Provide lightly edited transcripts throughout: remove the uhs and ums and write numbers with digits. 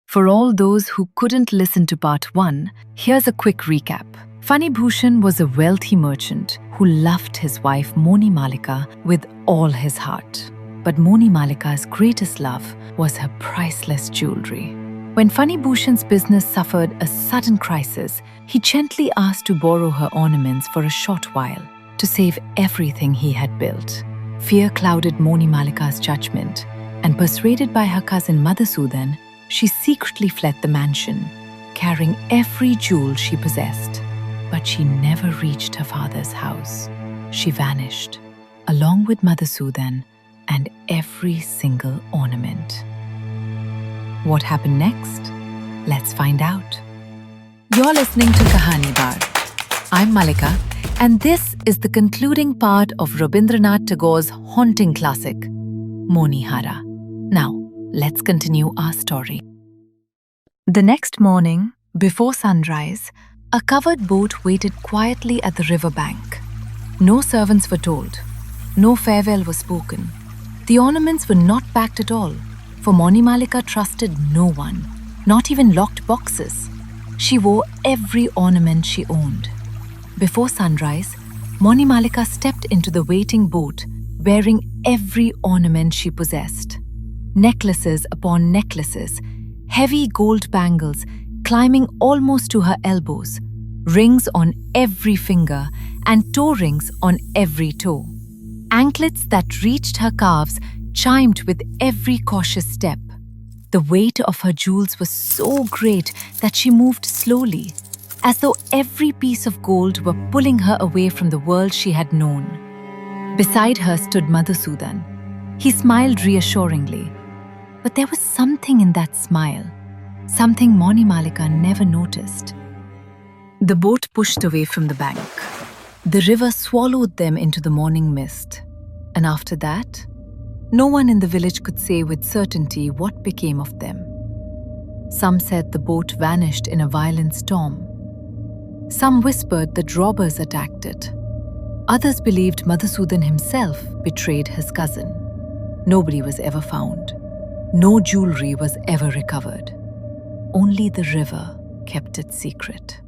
For all those who couldn't listen to part 1, here's a quick recap. Phanibhushan was a wealthy merchant who loved his wife Monimalika with all his heart. But Monimalika's greatest love was her priceless jewellery. When Phanibhushan's business suffered a sudden crisis, he gently asked to borrow her ornaments for a short while to save everything he had built. Fear clouded Monimalika's judgment, and persuaded by her cousin Madhusudan, she secretly fled the mansion, carrying every jewel she possessed. But she never reached her father's house. She vanished, along with Madhusudan and every single ornament. What happened next? Let's find out. You're listening to Kahani Bar. I'm Malika, and this is the concluding part of Rabindranath Tagore's haunting classic, Monihara. Now, let's continue our story. The next morning, before sunrise, a covered boat waited quietly at the river bank. No servants were told. No farewell was spoken. The ornaments were not packed at all, for Monimalika trusted no one, not even locked boxes. She wore every ornament she owned. Before sunrise, Monimalika stepped into the waiting boat, wearing every ornament she possessed. Necklaces upon necklaces, heavy gold bangles climbing almost to her elbows, rings on every finger and toe rings on every toe. Anklets that reached her calves chimed with every cautious step. The weight of her jewels was so great that she moved slowly, as though every piece of gold were pulling her away from the world she had known. Beside her stood Madhusudan. He smiled reassuringly. But there was something in that smile, something Monimalika never noticed. The boat pushed away from the bank. The river swallowed them into the morning mist. And after that, no one in the village could say with certainty what became of them. Some said the boat vanished in a violent storm. Some whispered that robbers attacked it. Others believed Madhusudan himself betrayed his cousin. Nobody was ever found. No jewellery was ever recovered. Only the river kept its secret.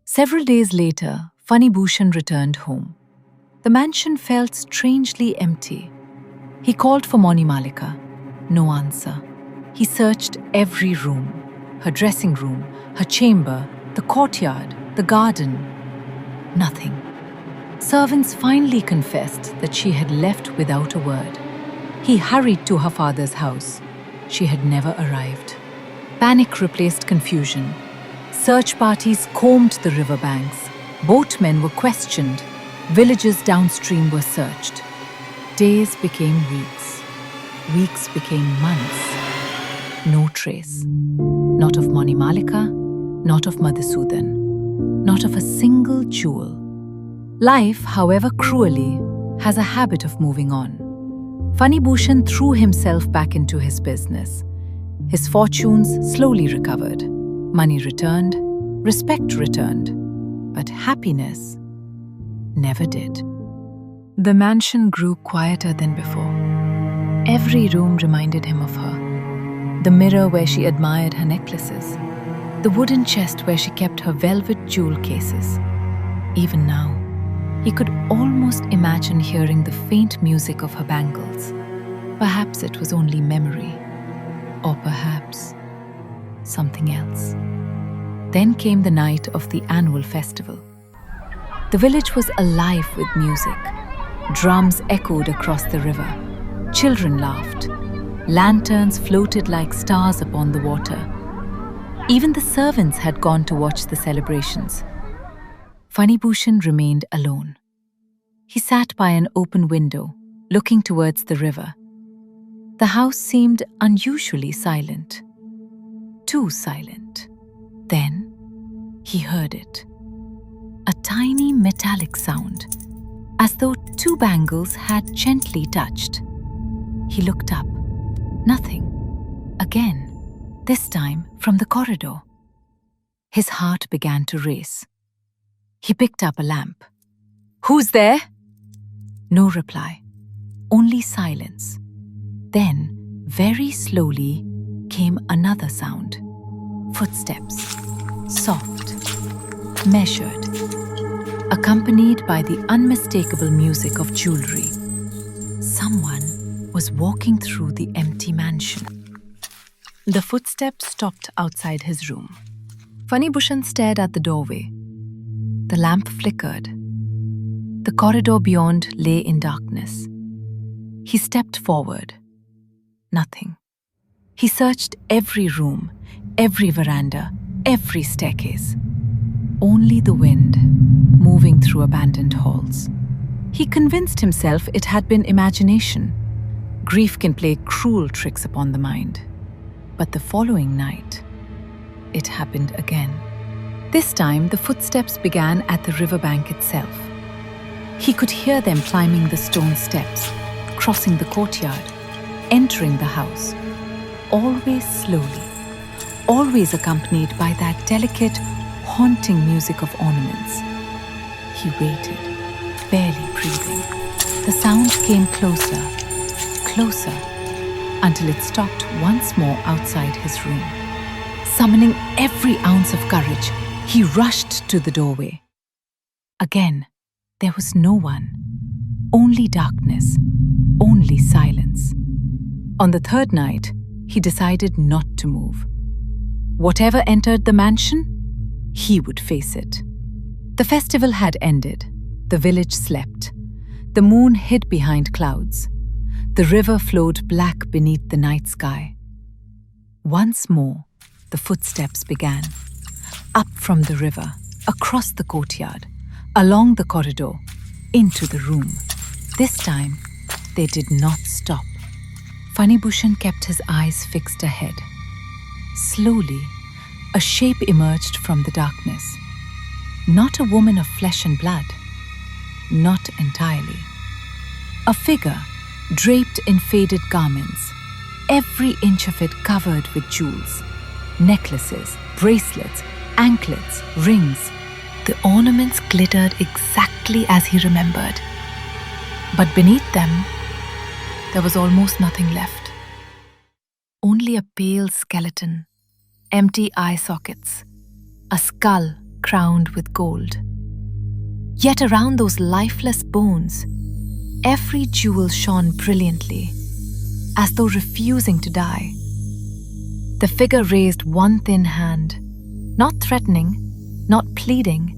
Several days later, Phanibhushan returned home. The mansion felt strangely empty. He called for Monimalika. No answer. He searched every room, her dressing room, her chamber, the courtyard, the garden. Nothing. Servants finally confessed that she had left without a word. He hurried to her father's house. She had never arrived. Panic replaced confusion. Search parties combed the riverbanks. Boatmen were questioned. Villages downstream were searched. Days became weeks. Weeks became months. No trace. Not of Monimalika, not of Madhusudan, not of a single jewel. Life, however cruelly, has a habit of moving on. Phanibhushan threw himself back into his business. His fortunes slowly recovered. Money returned, respect returned, but happiness never did. The mansion grew quieter than before. Every room reminded him of her. The mirror where she admired her necklaces. The wooden chest where she kept her velvet jewel cases. Even now, he could almost imagine hearing the faint music of her bangles. Perhaps it was only memory, or perhaps something else. Then came the night of the annual festival. The village was alive with music. Drums echoed across the river. Children laughed. Lanterns floated like stars upon the water. Even the servants had gone to watch the celebrations. Phanibhushan remained alone. He sat by an open window, looking towards the river. The house seemed unusually silent. Too silent. Then he heard it. A tiny metallic sound, as though two bangles had gently touched. He looked up. Nothing. Again, this time from the corridor. His heart began to race. He picked up a lamp. "Who's there?" No reply. Only silence. Then, very slowly, came another sound. Footsteps, soft, measured, accompanied by the unmistakable music of jewellery. Someone was walking through the empty mansion. The footsteps stopped outside his room. Phanibhushan stared at the doorway. The lamp flickered. The corridor beyond lay in darkness. He stepped forward. Nothing. He searched every room, every veranda, every staircase. Only the wind, moving through abandoned halls. He convinced himself it had been imagination. Grief can play cruel tricks upon the mind. But the following night, it happened again. This time, the footsteps began at the riverbank itself. He could hear them climbing the stone steps, crossing the courtyard, entering the house. Always slowly, always accompanied by that delicate, haunting music of ornaments. He waited, barely breathing. The sound came closer, closer, until it stopped once more outside his room. Summoning every ounce of courage, he rushed to the doorway. Again, there was no one. Only darkness, only silence. On the third night, he decided not to move. Whatever entered the mansion, he would face it. The festival had ended. The village slept. The moon hid behind clouds. The river flowed black beneath the night sky. Once more, the footsteps began. Up from the river, across the courtyard, along the corridor, into the room. This time, they did not stop. Phanibhushan kept his eyes fixed ahead. Slowly, a shape emerged from the darkness. Not a woman of flesh and blood. Not entirely. A figure draped in faded garments, every inch of it covered with jewels, necklaces, bracelets, anklets, rings. The ornaments glittered exactly as he remembered. But beneath them, there was almost nothing left. Only a pale skeleton, empty eye sockets, a skull crowned with gold. Yet around those lifeless bones, every jewel shone brilliantly, as though refusing to die. The figure raised one thin hand, not threatening, not pleading,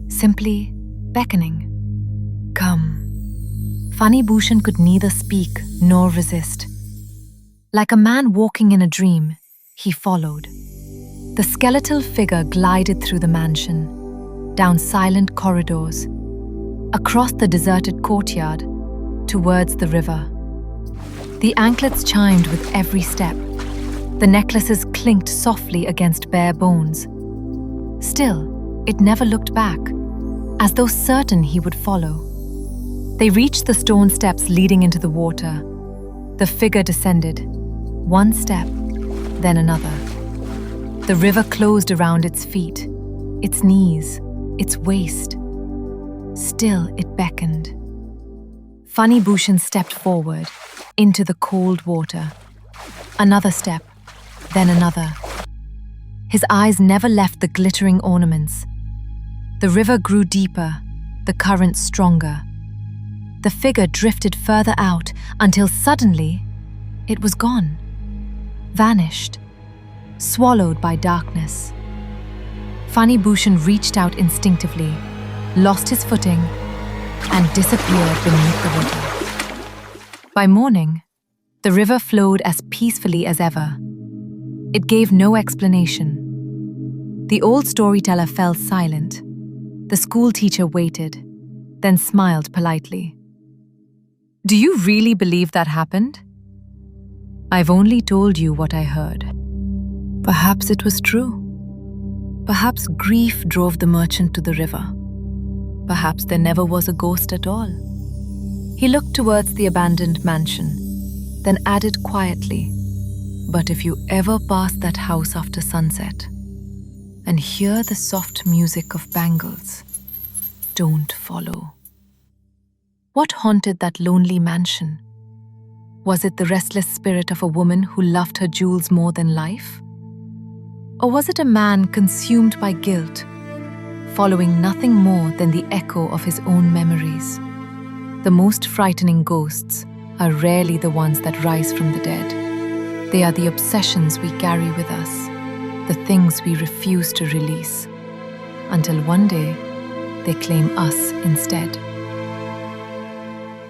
simply beckoning. Come. Phanibhushan could neither speak nor resist. Like a man walking in a dream, he followed. The skeletal figure glided through the mansion, down silent corridors, across the deserted courtyard, towards the river. The anklets chimed with every step. The necklaces clinked softly against bare bones. Still, it never looked back, as though certain he would follow. They reached the stone steps leading into the water. The figure descended, one step, then another. The river closed around its feet, its knees, its waist. Still it beckoned. Phanibhushan stepped forward, into the cold water. Another step, then another. His eyes never left the glittering ornaments. The river grew deeper, the current stronger. The figure drifted further out until suddenly it was gone, vanished, swallowed by darkness. Phanibhushan reached out instinctively, lost his footing, and disappeared beneath the river. By morning, the river flowed as peacefully as ever. It gave no explanation. The old storyteller fell silent. The school teacher waited, then smiled politely. Do you really believe that happened? I've only told you what I heard. Perhaps it was true. Perhaps grief drove the merchant to the river. Perhaps there never was a ghost at all. He looked towards the abandoned mansion, then added quietly, but if you ever pass that house after sunset and hear the soft music of bangles, don't follow. What haunted that lonely mansion? Was it the restless spirit of a woman who loved her jewels more than life? Or was it a man consumed by guilt, following nothing more than the echo of his own memories? The most frightening ghosts are rarely the ones that rise from the dead. They are the obsessions we carry with us, the things we refuse to release, until one day they claim us instead.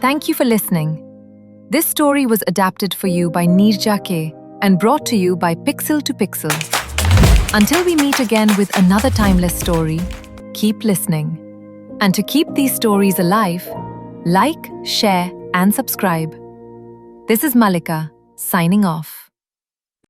Thank you for listening. This story was adapted for you by Neerja K and brought to you by Pixel to Pixel. Until we meet again with another timeless story, keep listening. And to keep these stories alive, like, share, and subscribe. This is Malika, signing off.